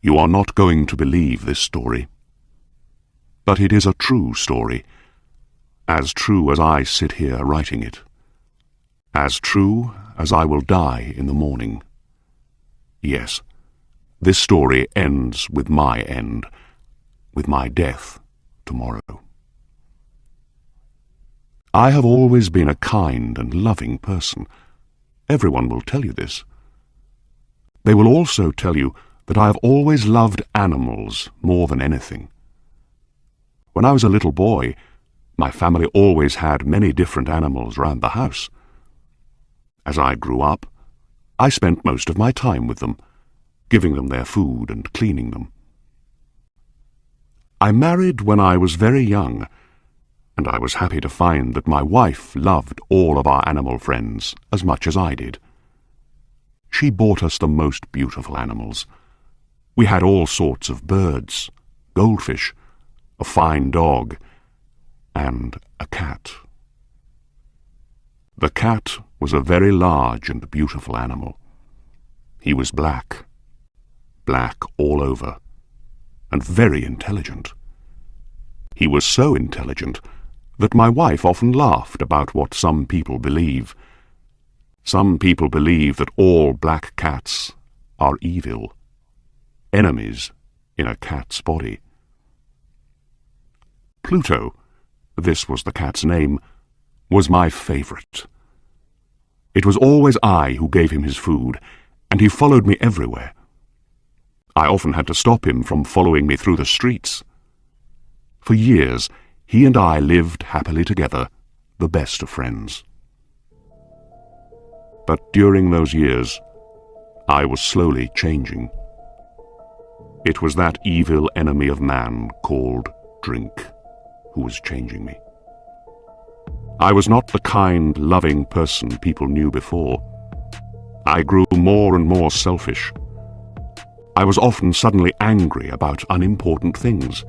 You are not going to believe this story. But it is a true story, as true as I sit here writing it, as true as I will die in the morning. Yes, this story ends with my end, with my death tomorrow. I have always been a kind and loving person. Everyone will tell you this. They will also tell you that I have always loved animals more than anything. When I was a little boy, my family always had many different animals round the house. As I grew up, I spent most of my time with them, giving them their food and cleaning them. I married when I was very young, and I was happy to find that my wife loved all of our animal friends as much as I did. She bought us the most beautiful animals. We had all sorts of birds, goldfish, a fine dog, and a cat. The cat was a very large and beautiful animal. He was black all over, and very intelligent. He was so intelligent that my wife often laughed about what some people believe. Some people believe that all black cats are evil, enemies in a cat's body. Pluto, this was the cat's name, was my favourite. It was always I who gave him his food, and he followed me everywhere. I often had to stop him from following me through the streets. For years, he and I lived happily together, the best of friends. But during those years, I was slowly changing. It was that evil enemy of man called drink who was changing me. I was not the kind, loving person people knew before. I grew more and more selfish. I was often suddenly angry about unimportant things.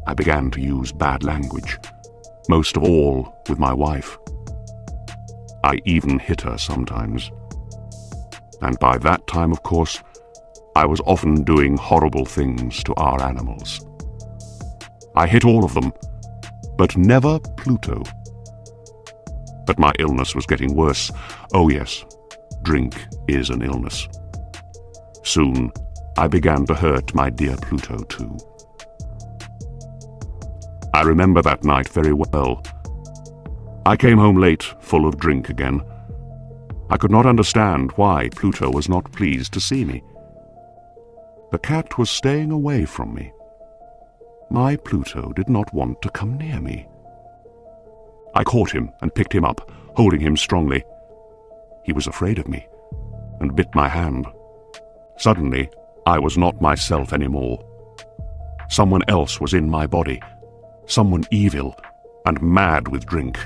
I began to use bad language, most of all with my wife. I even hit her sometimes. And by that time, of course, I was often doing horrible things to our animals. I hit all of them, but never Pluto. But my illness was getting worse. Oh yes, drink is an illness. Soon, I began to hurt my dear Pluto too. I remember that night very well. I came home late, full of drink again. I could not understand why Pluto was not pleased to see me. The cat was staying away from me. My Pluto did not want to come near me. I caught him and picked him up, holding him strongly. He was afraid of me and bit my hand. Suddenly, I was not myself anymore. Someone else was in my body, someone evil and mad with drink.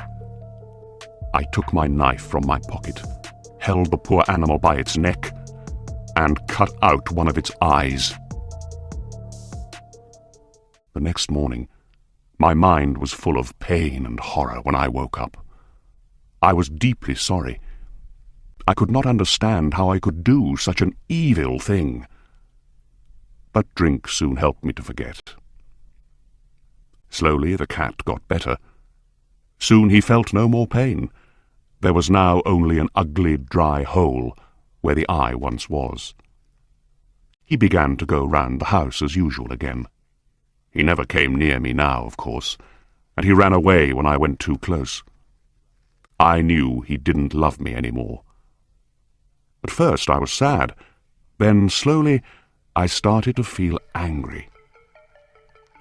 I took my knife from my pocket, held the poor animal by its neck, and cut out one of its eyes. The next morning, my mind was full of pain and horror when I woke up. I was deeply sorry. I could not understand how I could do such an evil thing. But drink soon helped me to forget. Slowly the cat got better. Soon he felt no more pain. There was now only an ugly, dry hole where the eye once was. He began to go round the house as usual again. He never came near me now, of course, and he ran away when I went too close. I knew he didn't love me any more. At first I was sad. Then slowly I started to feel angry.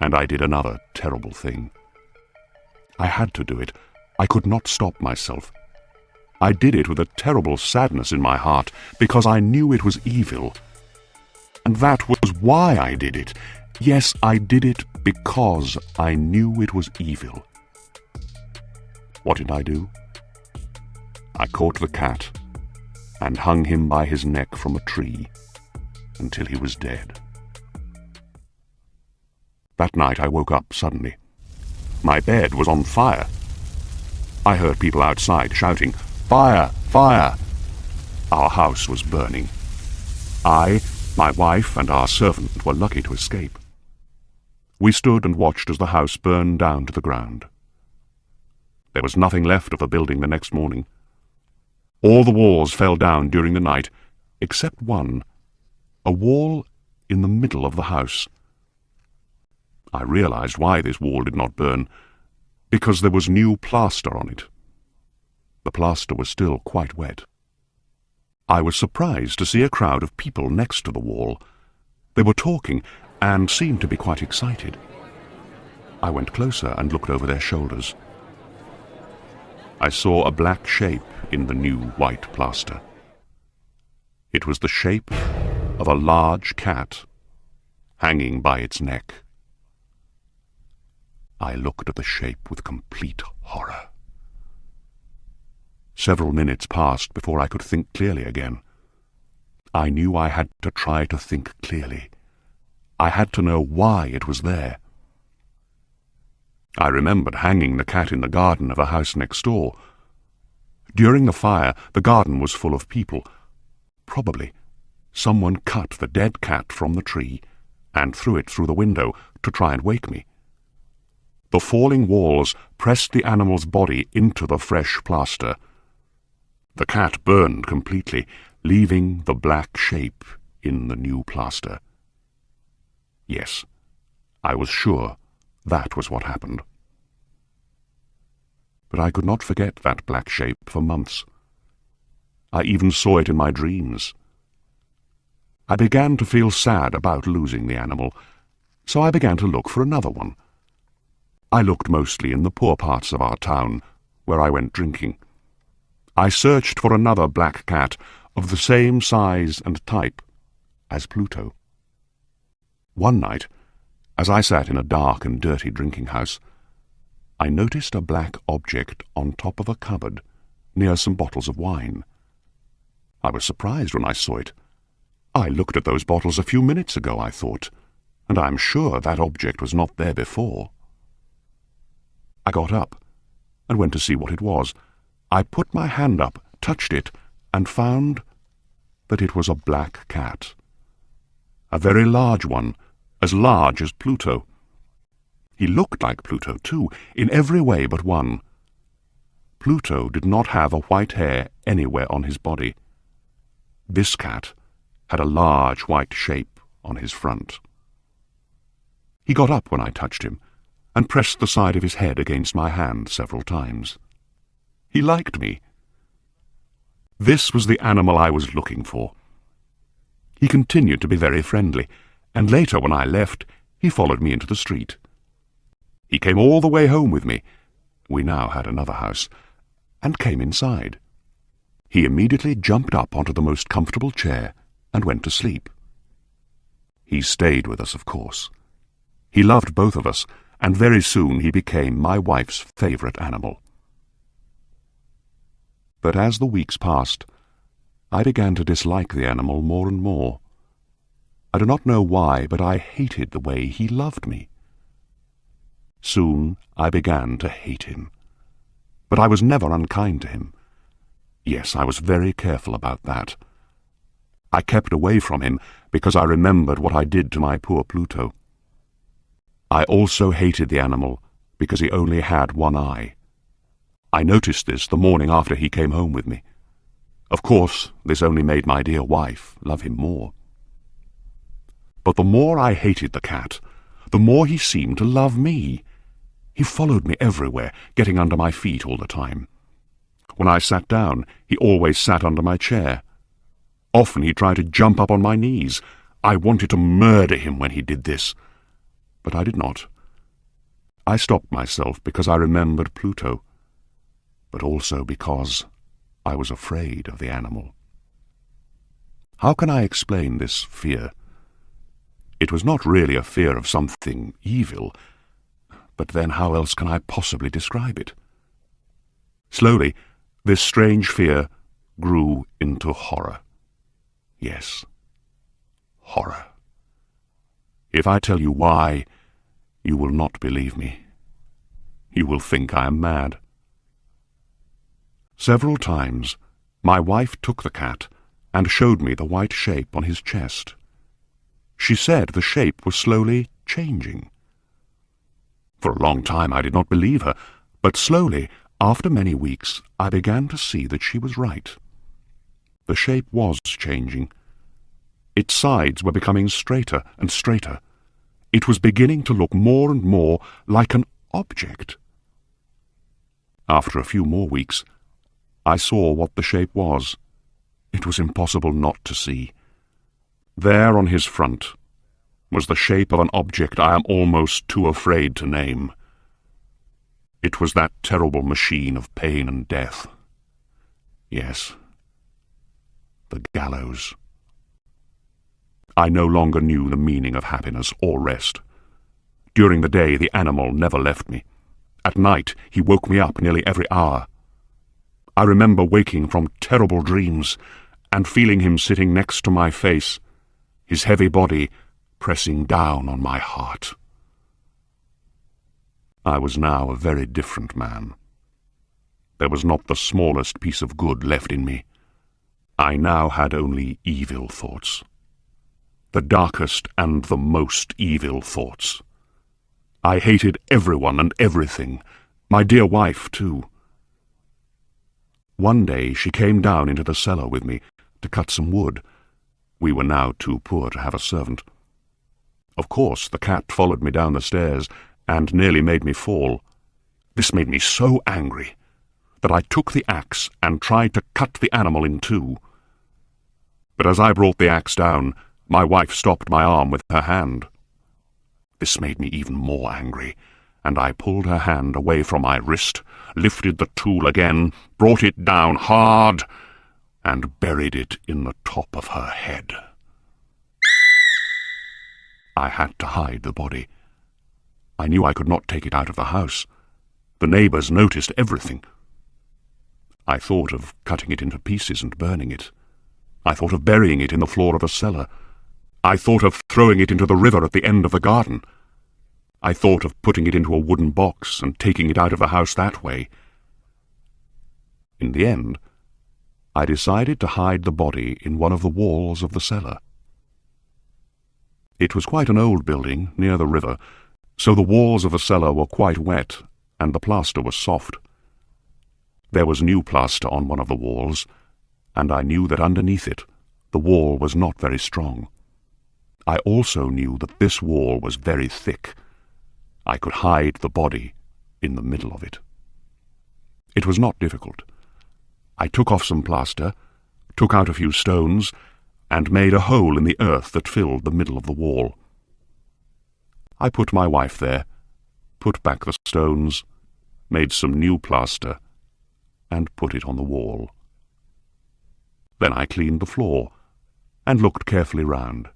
And I did another terrible thing. I had to do it. I could not stop myself. I did it with a terrible sadness in my heart, because I knew it was evil. And that was why I did it. Yes, I did it because I knew it was evil. What did I do? I caught the cat and hung him by his neck from a tree until he was dead. That night I woke up suddenly. My bed was on fire. I heard people outside shouting, "Fire! Fire!" Our house was burning. I, My wife and our servant were lucky to escape. We stood and watched as the house burned down to the ground. There was nothing left of the building the next morning. All the walls fell down during the night, except one, a wall in the middle of the house. I realized why this wall did not burn, because there was new plaster on it. The plaster was still quite wet. I was surprised to see a crowd of people next to the wall. They were talking and seemed to be quite excited. I went closer and looked over their shoulders. I saw a black shape in the new white plaster. It was the shape of a large cat hanging by its neck. I looked at the shape with complete horror. Several minutes passed before I could think clearly again. I knew I had to try to think clearly. I had to know why it was there. I remembered hanging the cat in the garden of a house next door. During the fire, the garden was full of people. Probably someone cut the dead cat from the tree and threw it through the window to try and wake me. The falling walls pressed the animal's body into the fresh plaster. The cat burned completely, leaving the black shape in the new plaster. Yes, I was sure that was what happened. But I could not forget that black shape for months. I even saw it in my dreams. I began to feel sad about losing the animal, so I began to look for another one. I looked mostly in the poor parts of our town, where I went drinking. I searched for another black cat of the same size and type as Pluto. One night, as I sat in a dark and dirty drinking house, I noticed a black object on top of a cupboard near some bottles of wine. I was surprised when I saw it. I looked at those bottles a few minutes ago, I thought, and I'm sure that object was not there before. I got up and went to see what it was. I put my hand up, touched it, and found that it was a black cat. A very large one, as large as Pluto. He looked like Pluto, too, in every way but one. Pluto did not have a white hair anywhere on his body. This cat had a large white shape on his front. He got up when I touched him, and pressed the side of his head against my hand several times. He liked me. This was the animal I was looking for. He continued to be very friendly, and later when I left, he followed me into the street. He came all the way home with me. We now had another house, and came inside. He immediately jumped up onto the most comfortable chair and went to sleep. He stayed with us, of course. He loved both of us, and very soon he became my wife's favorite animal. But as the weeks passed, I began to dislike the animal more and more. I do not know why, but I hated the way he loved me. Soon I began to hate him. But I was never unkind to him. Yes, I was very careful about that. I kept away from him because I remembered what I did to my poor Pluto. I also hated the animal because he only had one eye. I noticed this the morning after he came home with me. Of course, this only made my dear wife love him more. But the more I hated the cat, the more he seemed to love me. He followed me everywhere, getting under my feet all the time. When I sat down, he always sat under my chair. Often he tried to jump up on my knees. I wanted to murder him when he did this. But I did not. I stopped myself because I remembered Pluto, but also because I was afraid of the animal. How can I explain this fear? It was not really a fear of something evil, but then how else can I possibly describe it? Slowly, this strange fear grew into horror. Yes, horror. If I tell you why, you will not believe me. You will think I am mad. Several times, my wife took the cat and showed me the white shape on his chest. She said the shape was slowly changing. For a long time I did not believe her, but slowly, after many weeks, I began to see that she was right. The shape was changing. Its sides were becoming straighter and straighter. It was beginning to look more and more like an object. After a few more weeks, I saw what the shape was. It was impossible not to see. There on his front was the shape of an object I am almost too afraid to name. It was that terrible machine of pain and death. Yes, the gallows. I no longer knew the meaning of happiness or rest. During the day, the animal never left me. At night, he woke me up nearly every hour. I remember waking from terrible dreams and feeling him sitting next to my face, his heavy body pressing down on my heart. I was now a very different man. There was not the smallest piece of good left in me. I now had only evil thoughts. The darkest and the most evil thoughts. I hated everyone and everything, my dear wife, too. One day she came down into the cellar with me to cut some wood. We were now too poor to have a servant. Of course, the cat followed me down the stairs and nearly made me fall. This made me so angry that I took the axe and tried to cut the animal in two. But as I brought the axe down, my wife stopped my arm with her hand. This made me even more angry, and I pulled her hand away from my wrist, lifted the tool again, brought it down hard, and buried it in the top of her head. I had to hide the body. I knew I could not take it out of the house. The neighbours noticed everything. I thought of cutting it into pieces and burning it. I thought of burying it in the floor of the cellar. I thought of throwing it into the river at the end of the garden. I thought of putting it into a wooden box and taking it out of the house that way. In the end, I decided to hide the body in one of the walls of the cellar. It was quite an old building, near the river, so the walls of the cellar were quite wet, and the plaster was soft. There was new plaster on one of the walls, and I knew that underneath it, the wall was not very strong. I also knew that this wall was very thick. I could hide the body in the middle of it. It was not difficult. I took off some plaster, took out a few stones, and made a hole in the earth that filled the middle of the wall. I put my wife there, put back the stones, made some new plaster, and put it on the wall. Then I cleaned the floor and looked carefully round.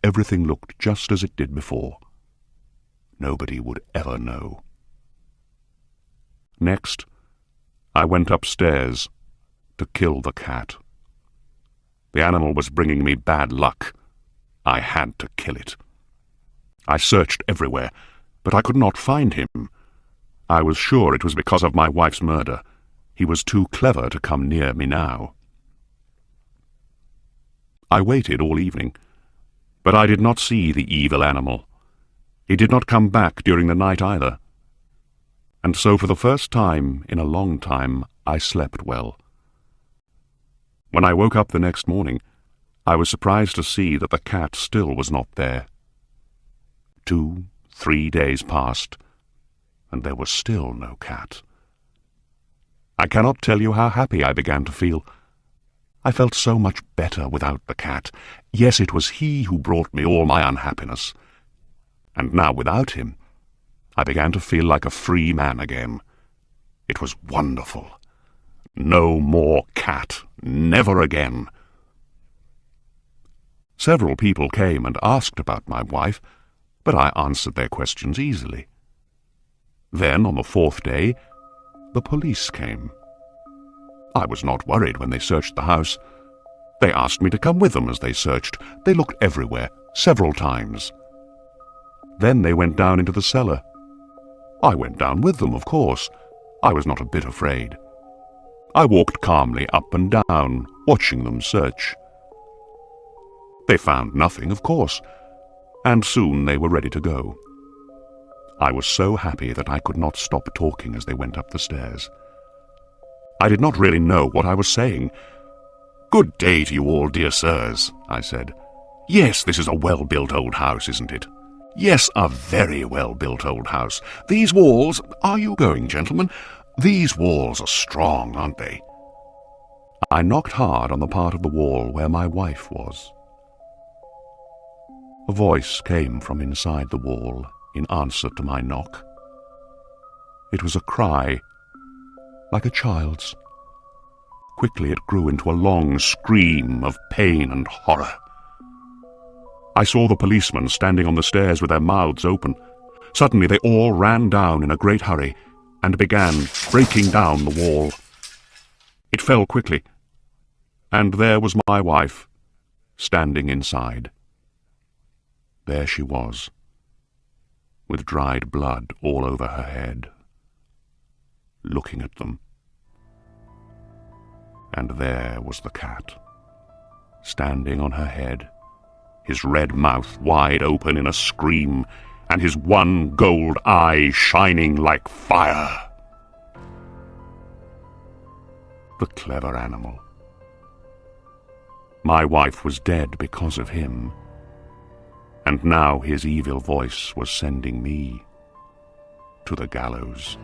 Everything looked just as it did before. Nobody would ever know. Next, I went upstairs to kill the cat. The animal was bringing me bad luck. I had to kill it. I searched everywhere, but I could not find him. I was sure it was because of my wife's murder. He was too clever to come near me now. I waited all evening, but I did not see the evil animal. He did not come back during the night either. And so for the first time in a long time I slept well. When I woke up the next morning, I was surprised to see that the cat still was not there. 2, 3 days passed, and there was still no cat. I cannot tell you how happy I began to feel. I felt so much better without the cat. Yes, it was he who brought me all my unhappiness. And now without him, I began to feel like a free man again. It was wonderful. No more cat. Never again. Several people came and asked about my wife, but I answered their questions easily. Then, on the 4th day, the police came. I was not worried when they searched the house. They asked me to come with them as they searched. They looked everywhere, several times. Then they went down into the cellar. I went down with them, of course. I was not a bit afraid. I walked calmly up and down, watching them search. They found nothing, of course, and soon they were ready to go. I was so happy that I could not stop talking as they went up the stairs. I did not really know what I was saying. "Good day to you all, dear sirs," I said. "Yes, this is a well-built old house, isn't it? Yes, a very well-built old house. These walls— Are you going, gentlemen? These walls are strong, aren't they?" I knocked hard on the part of the wall where my wife was. A voice came from inside the wall in answer to my knock. It was a cry, like a child's. Quickly it grew into a long scream of pain and horror. I saw the policemen standing on the stairs with their mouths open. Suddenly they all ran down in a great hurry and began breaking down the wall. It fell quickly, and there was my wife, standing inside. There she was, with dried blood all over her head, looking at them. And there was the cat, standing on her head, his red mouth wide open in a scream, and his one gold eye shining like fire. The clever animal. My wife was dead because of him, and now his evil voice was sending me to the gallows.